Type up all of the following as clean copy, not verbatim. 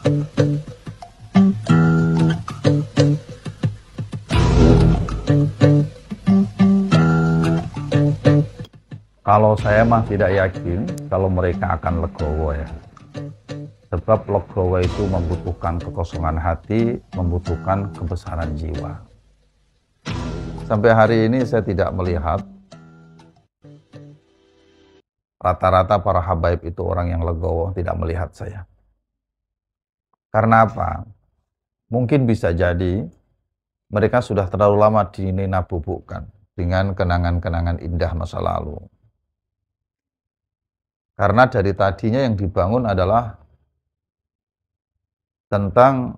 Kalau saya mah tidak yakin kalau mereka akan legowo ya. Sebab legowo itu membutuhkan kekosongan hati, membutuhkan kebesaran jiwa. Sampai hari ini saya tidak melihat rata-rata para habaib itu orang yang legowo, tidak melihat saya. Karena apa? Mungkin bisa jadi mereka sudah terlalu lama dinabubukkan dengan kenangan-kenangan indah masa lalu. Karena dari tadinya yang dibangun adalah tentang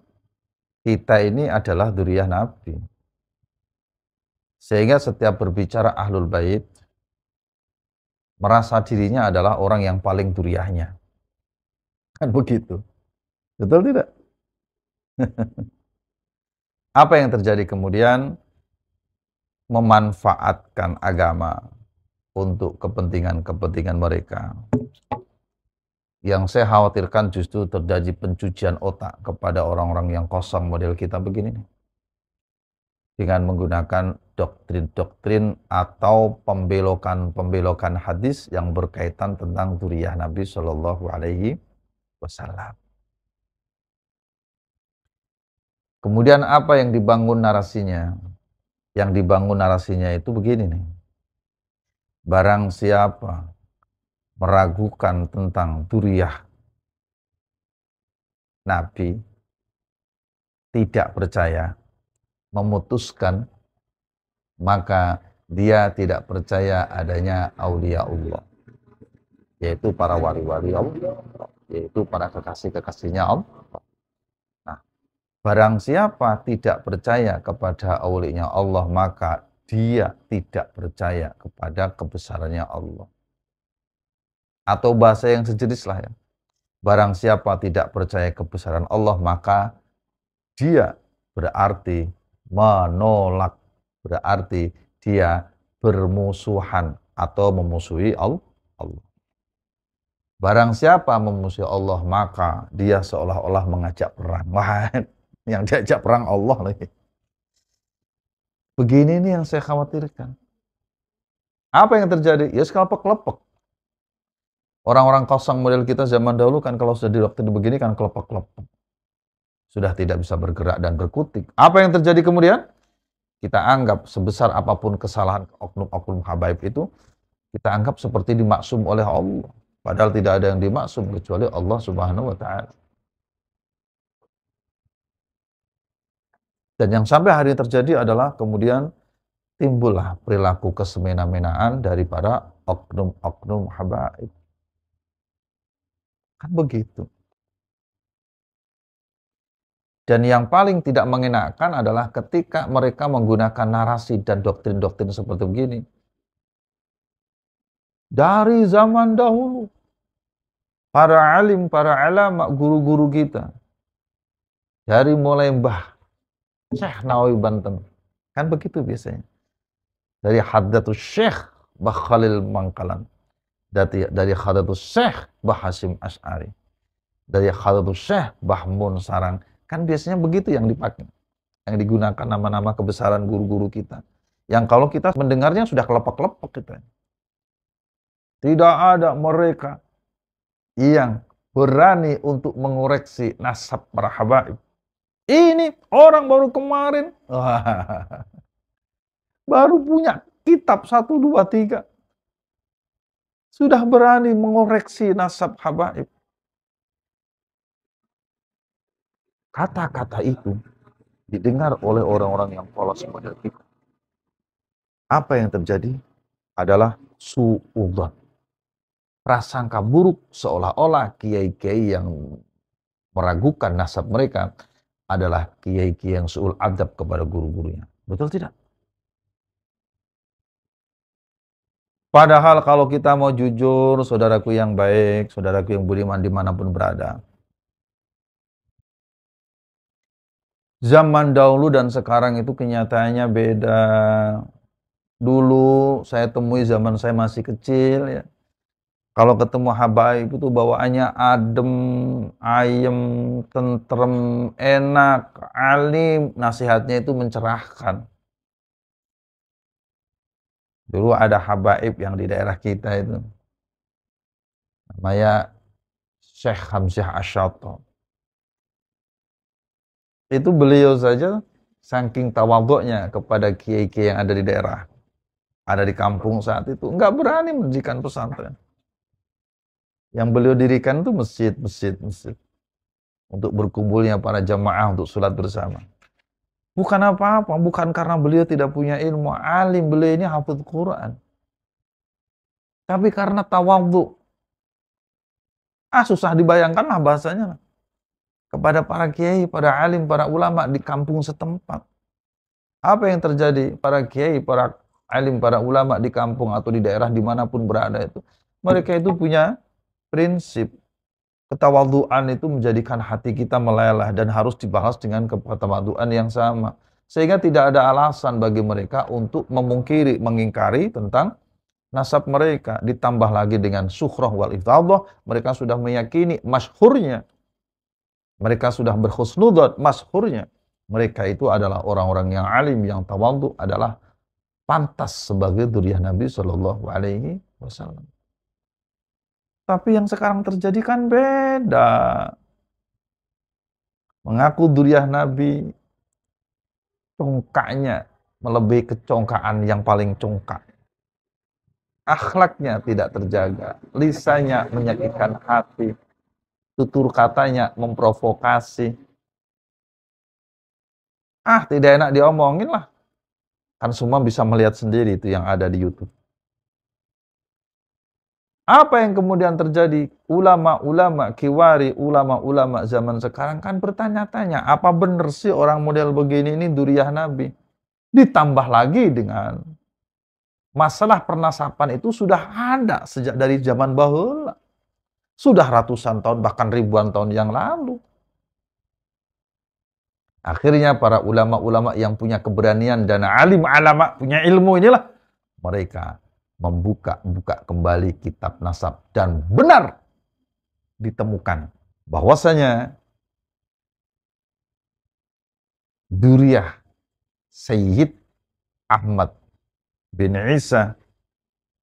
kita ini adalah dzurriyyah Nabi. Sehingga setiap berbicara Ahlul Bait, merasa dirinya adalah orang yang paling dzurriyyahnya. Kan begitu. Betul tidak? Apa yang terjadi kemudian? Memanfaatkan agama untuk kepentingan-kepentingan mereka. Yang saya khawatirkan justru terjadi pencucian otak kepada orang-orang yang kosong model kita begini nih. Dengan menggunakan doktrin-doktrin atau pembelokan-pembelokan hadis yang berkaitan tentang dzurriyyah Nabi Shallallahu Alaihi Wasallam. Kemudian apa yang dibangun narasinya? Yang dibangun narasinya itu begini nih. Barang siapa meragukan tentang dzurriyyah Nabi, tidak percaya, memutuskan, maka dia tidak percaya adanya aulia Allah, yaitu para wali-wali Allah, yaitu para kekasih-kekasihnya Allah. Nah, barang siapa tidak percaya kepada aulinya Allah, maka dia tidak percaya kepada kebesarannya Allah. Atau bahasa yang sejenis lah ya. Barang siapa tidak percaya kebesaran Allah, maka dia berarti menolak, berarti dia bermusuhan atau memusuhi Allah. Barang siapa memusuhi Allah, maka dia seolah-olah mengajak perang. Wah, yang diajak perang Allah lagi. Begini nih yang saya khawatirkan. Apa yang terjadi? Ya kelepek-kelepek. Orang-orang kosong model kita zaman dahulu kan kalau sudah di waktu begini kan kelepek-kelepek. Sudah tidak bisa bergerak dan berkutik. Apa yang terjadi kemudian? Kita anggap sebesar apapun kesalahan oknum-oknum habaib itu, kita anggap seperti dimaksum oleh Allah. Padahal tidak ada yang dimaksum kecuali Allah Subhanahu wa Ta'ala. Dan yang sampai hari ini terjadi adalah kemudian timbullah perilaku kesemena-menaan dari para oknum-oknum habaib. Kan begitu. Dan yang paling tidak mengenakan adalah ketika mereka menggunakan narasi dan doktrin-doktrin seperti begini. Dari zaman dahulu, para alim, para ulama, guru-guru kita, dari mulai Mbah Syekh Nawawi Banten, kan begitu biasanya. Dari Hadratus Syekh Mbah Khalil Mangkalan, dari Hadratus Syekh Mbah Hasyim Asy'ari, dari Hadratus Syekh Mbah Mun Sarang, kan biasanya begitu yang dipakai, yang digunakan nama-nama kebesaran guru-guru kita. Yang kalau kita mendengarnya sudah kelepek-kelepek kita. Tidak ada mereka yang berani untuk mengoreksi nasab para habaib. Ini orang baru kemarin, baru punya kitab 1, 2, 3. Sudah berani mengoreksi nasab habaib. Kata-kata itu didengar oleh orang-orang yang polos model kita. Apa yang terjadi adalah su'udzon. Prasangka buruk seolah-olah kiai-kiai yang meragukan nasab mereka adalah kiai-kiai yang su'ul adab kepada guru-gurunya. Betul tidak? Padahal kalau kita mau jujur, saudaraku yang baik, saudaraku yang budiman dimanapun berada, zaman dahulu dan sekarang itu kenyataannya beda. Dulu saya temui zaman saya masih kecil ya. Kalau ketemu habaib itu bawaannya adem, ayem, tentrem, enak, alim, nasihatnya itu mencerahkan. Dulu ada habaib yang di daerah kita itu, namanya Syekh Hamzah Ash-Shattab. Itu beliau saja saking tawadhu'nya kepada kiai-kiai yang ada di daerah, ada di kampung saat itu, nggak berani mendirikan pesantren. Yang beliau dirikan itu masjid untuk berkumpulnya para jamaah untuk sholat bersama. Bukan apa-apa, bukan karena beliau tidak punya ilmu, alim, beliau ini hafidz Quran. Tapi karena tawadhu. Susah dibayangkan lah bahasanya. Kepada para kiai, para alim, para ulama di kampung setempat. Apa yang terjadi? Para kiai, para alim, para ulama di kampung atau di daerah dimanapun berada itu. Mereka itu punya prinsip. Ketawadhuan itu menjadikan hati kita meleleh dan harus dibahas dengan ketawadhuan yang sama. Sehingga tidak ada alasan bagi mereka untuk memungkiri, mengingkari tentang nasab mereka. Ditambah lagi dengan sukhrah wal iftadah, mereka sudah meyakini masyhurnya. Mereka sudah berhusnudzon masyhurnya. Mereka itu adalah orang-orang yang alim, yang tawadhu, adalah pantas sebagai dzurriyyah Nabi Shallallahu Alaihi Wasallam. Tapi yang sekarang terjadi kan beda. Mengaku dzurriyyah Nabi, congkaknya melebihi kecongkaan yang paling congkak. Akhlaknya tidak terjaga, lisannya menyakitkan hati, tutur katanya memprovokasi. Tidak enak diomongin lah. Kan semua bisa melihat sendiri itu yang ada di YouTube. Apa yang kemudian terjadi? Ulama-ulama kiwari, ulama-ulama zaman sekarang kan bertanya-tanya, apa benar sih orang model begini ini dzurriyyah Nabi? Ditambah lagi dengan masalah pernasaban itu sudah ada sejak dari zaman bahula. Sudah ratusan tahun, bahkan ribuan tahun yang lalu. Akhirnya para ulama-ulama yang punya keberanian dan alim alama punya ilmu inilah, mereka membuka kembali kitab nasab dan benar ditemukan bahwasanya dzurriyyah Sayyid Ahmad bin Isa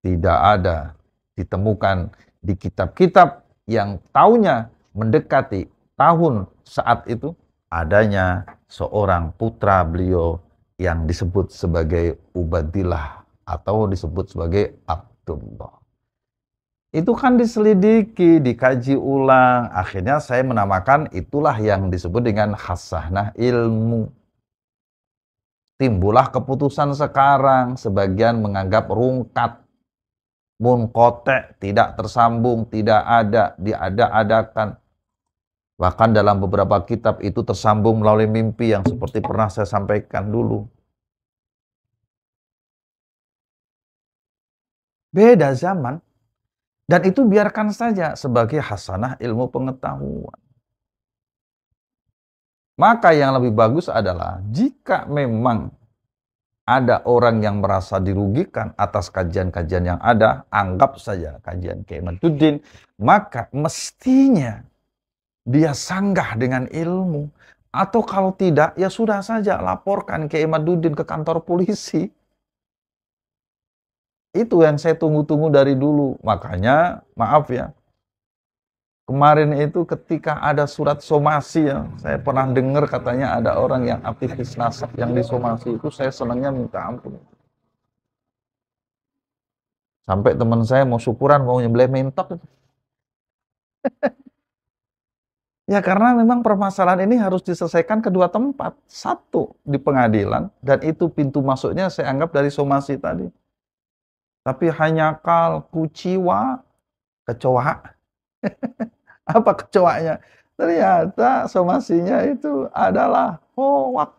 tidak ada ditemukan di kitab-kitab yang tahunnya mendekati tahun saat itu adanya seorang putra beliau yang disebut sebagai Ubadillah atau disebut sebagai Abdullah. Itu kan diselidiki, dikaji ulang. Akhirnya saya menamakan itulah yang disebut dengan hasanah ilmu. Timbullah keputusan sekarang, sebagian menganggap rungkat, munqati', tidak tersambung, tidak ada, diada-adakan. Bahkan dalam beberapa kitab itu tersambung melalui mimpi yang seperti pernah saya sampaikan dulu. Beda zaman. Dan itu biarkan saja sebagai hasanah ilmu pengetahuan. Maka yang lebih bagus adalah jika memang ada orang yang merasa dirugikan atas kajian-kajian yang ada, anggap saja kajian Kiai Imaduddin, maka mestinya dia sanggah dengan ilmu. Atau kalau tidak, ya sudah saja laporkan Kiai Imaduddin ke kantor polisi. Itu yang saya tunggu-tunggu dari dulu. Makanya, maaf ya, kemarin itu ketika ada surat somasi ya, saya pernah dengar katanya ada orang yang aktivis nasab yang disomasi itu, saya senangnya minta ampun. Sampai teman saya mau syukuran, mau nyembelih mentok. Ya karena memang permasalahan ini harus diselesaikan kedua tempat. Satu, di pengadilan, dan itu pintu masuknya saya anggap dari somasi tadi. Tapi hanya kuciwa, kecoa. Apa kecoanya? Ternyata somasinya itu adalah hoak.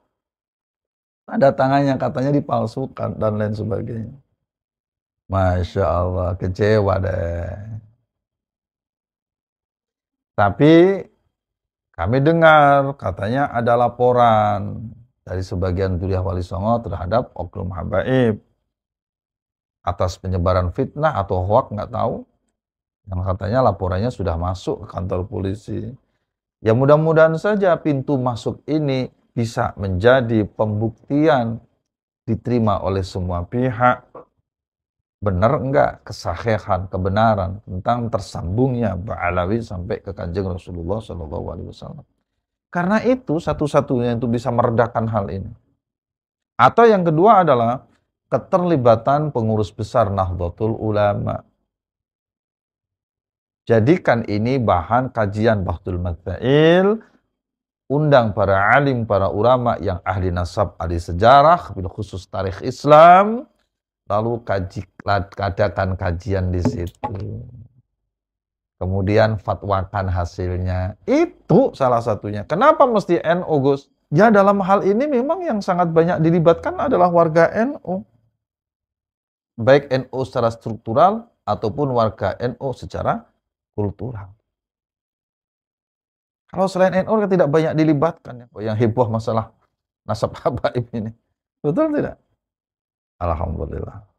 Ada tangannya katanya dipalsukan dan lain sebagainya. Masya Allah, kecewa deh. Tapi kami dengar katanya ada laporan dari sebagian dzurriyyah Wali Songo terhadap oknum habaib atas penyebaran fitnah atau hoak, nggak tahu. Yang katanya laporannya sudah masuk ke kantor polisi. Ya mudah-mudahan saja pintu masuk ini bisa menjadi pembuktian diterima oleh semua pihak. Benar enggak kesahihan, kebenaran tentang tersambungnya Ba'alawi sampai ke Kanjeng Rasulullah SAW. Karena itu satu-satunya itu bisa meredakan hal ini. Atau yang kedua adalah keterlibatan pengurus besar Nahdlatul Ulama. Jadikan ini bahan kajian Bahtul Madzail, undang para alim, para ulama yang ahli nasab, ahli sejarah, bil khusus tarikh Islam, lalu adakan kajian di situ. Kemudian fatwakan hasilnya. Itu salah satunya. Kenapa mesti NU, Gus? Ya dalam hal ini memang yang sangat banyak dilibatkan adalah warga NU. Baik NU secara struktural ataupun warga NU secara kultural. Kalau selain NU kan tidak banyak dilibatkan ya, yang heboh masalah nasab habaib ini. Betul tidak? Alhamdulillah.